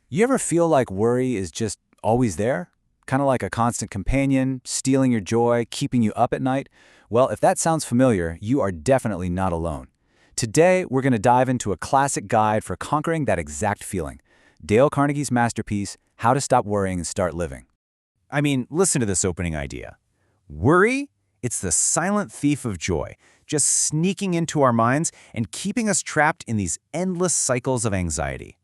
You ever feel like worry is just always there? Kind of like a constant companion, stealing your joy, keeping you up at night? Well, if that sounds familiar, you are definitely not alone. Today, we're going to dive into a classic guide for conquering that exact feeling. Dale Carnegie's masterpiece, How to Stop Worrying and Start Living. I mean, listen to this opening idea. Worry, it's the silent thief of joy, just sneaking into our minds and keeping us trapped in these endless cycles of anxiety.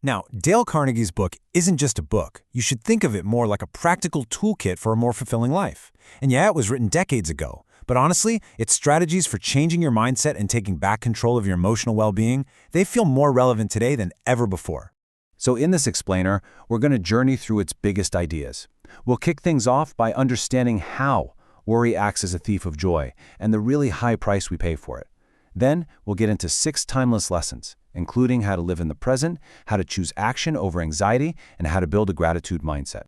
Now, Dale Carnegie's book isn't just a book. You should think of it more like a practical toolkit for a more fulfilling life. And yeah, it was written decades ago. But honestly, its strategies for changing your mindset and taking back control of your emotional well-being, they feel more relevant today than ever before. So in this explainer, we're going to journey through its biggest ideas. We'll kick things off by understanding how worry acts as a thief of joy and the really high price we pay for it. Then we'll get into 6 timeless lessons, including how to live in the present, how to choose action over anxiety, and how to build a gratitude mindset.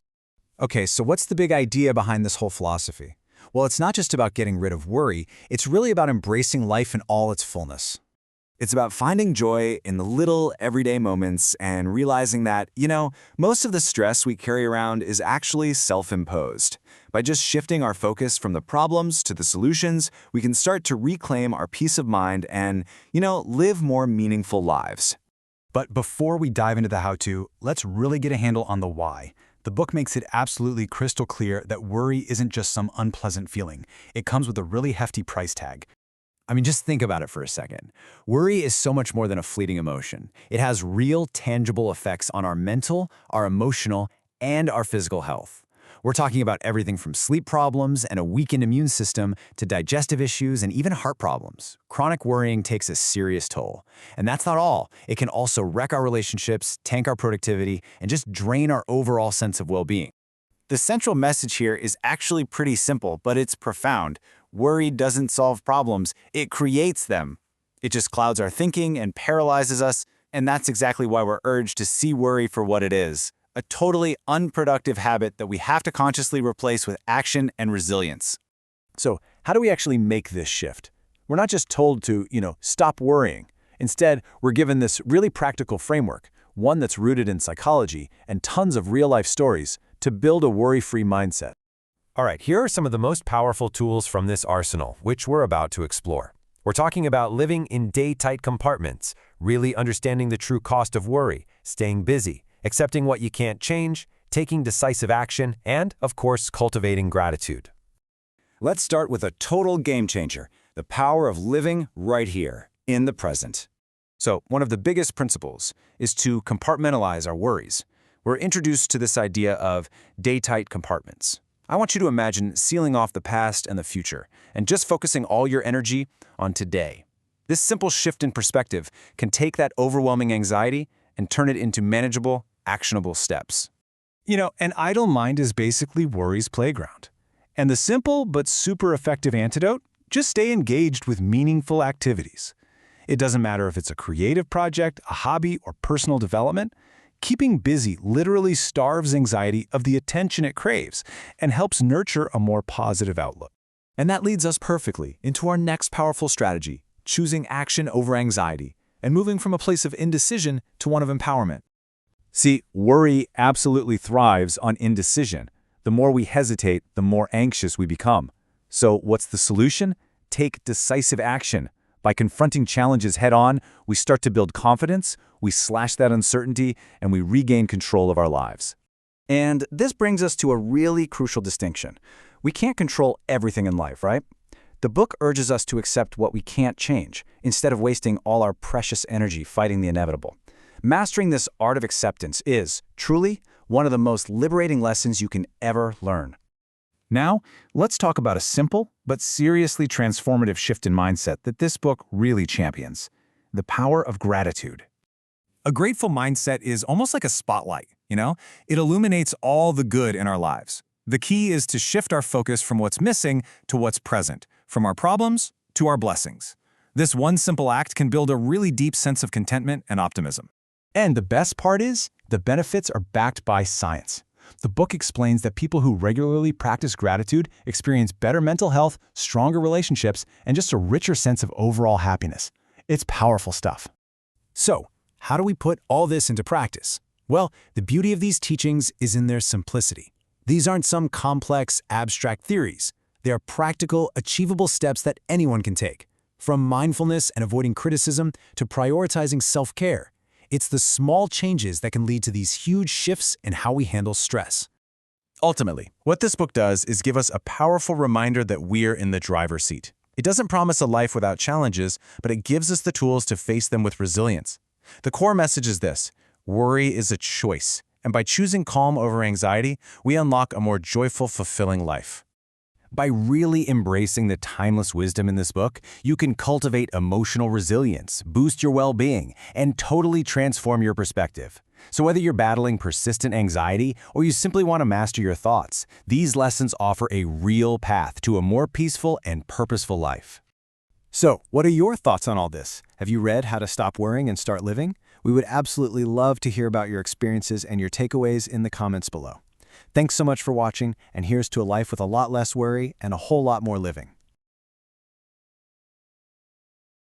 Okay, so what's the big idea behind this whole philosophy? Well, it's not just about getting rid of worry, it's really about embracing life in all its fullness. It's about finding joy in the little, everyday moments and realizing that, most of the stress we carry around is actually self-imposed. By just shifting our focus from the problems to the solutions, we can start to reclaim our peace of mind and, live more meaningful lives. But before we dive into the how-to, let's really get a handle on the why. The book makes it absolutely crystal clear that worry isn't just some unpleasant feeling. It comes with a really hefty price tag. I mean, just think about it for a second. Worry is so much more than a fleeting emotion. It has real, tangible effects on our mental, our emotional, and our physical health. We're talking about everything from sleep problems and a weakened immune system to digestive issues and even heart problems. Chronic worrying takes a serious toll. And that's not all. It can also wreck our relationships, tank our productivity, and just drain our overall sense of well-being. The central message here is actually pretty simple, but it's profound. Worry doesn't solve problems, it creates them. It just clouds our thinking and paralyzes us, and that's exactly why we're urged to see worry for what it is. A totally unproductive habit that we have to consciously replace with action and resilience. So, how do we actually make this shift? We're not just told to, stop worrying. Instead, we're given this really practical framework, one that's rooted in psychology and tons of real-life stories to build a worry-free mindset. All right, here are some of the most powerful tools from this arsenal, which we're about to explore. We're talking about living in day-tight compartments, really understanding the true cost of worry, staying busy, accepting what you can't change, taking decisive action, and, of course, cultivating gratitude. Let's start with a total game changer, the power of living right here, in the present. So, one of the biggest principles is to compartmentalize our worries. We're introduced to this idea of day-tight compartments. I want you to imagine sealing off the past and the future, and just focusing all your energy on today. This simple shift in perspective can take that overwhelming anxiety and turn it into manageable, actionable steps. An idle mind is basically worry's playground. And the simple but super effective antidote? Just stay engaged with meaningful activities. It doesn't matter if it's a creative project, a hobby, or personal development. Keeping busy literally starves anxiety of the attention it craves and helps nurture a more positive outlook. And that leads us perfectly into our next powerful strategy, choosing action over anxiety and moving from a place of indecision to one of empowerment. See, worry absolutely thrives on indecision. The more we hesitate, the more anxious we become. So what's the solution? Take decisive action. By confronting challenges head-on, we start to build confidence, we slash that uncertainty, and we regain control of our lives. And this brings us to a really crucial distinction. We can't control everything in life, right? The book urges us to accept what we can't change, instead of wasting all our precious energy fighting the inevitable. Mastering this art of acceptance is, truly, one of the most liberating lessons you can ever learn. Now, let's talk about a simple but seriously transformative shift in mindset that this book really champions: the power of gratitude. A grateful mindset is almost like a spotlight, It illuminates all the good in our lives. The key is to shift our focus from what's missing to what's present, from our problems to our blessings. This one simple act can build a really deep sense of contentment and optimism. And the best part is, the benefits are backed by science. The book explains that people who regularly practice gratitude experience better mental health, stronger relationships, and just a richer sense of overall happiness. It's powerful stuff. So, how do we put all this into practice? Well, the beauty of these teachings is in their simplicity. These aren't some complex, abstract theories. They are practical, achievable steps that anyone can take. From mindfulness and avoiding criticism to prioritizing self-care, it's the small changes that can lead to these huge shifts in how we handle stress. Ultimately, what this book does is give us a powerful reminder that we're in the driver's seat. It doesn't promise a life without challenges, but it gives us the tools to face them with resilience. The core message is this: worry is a choice, and by choosing calm over anxiety, we unlock a more joyful, fulfilling life. By really embracing the timeless wisdom in this book, you can cultivate emotional resilience, boost your well-being, and totally transform your perspective. So whether you're battling persistent anxiety or you simply want to master your thoughts, these lessons offer a real path to a more peaceful and purposeful life. So, what are your thoughts on all this? Have you read How to Stop Worrying and Start Living? We would absolutely love to hear about your experiences and your takeaways in the comments below. Thanks so much for watching, and here's to a life with a lot less worry and a whole lot more living.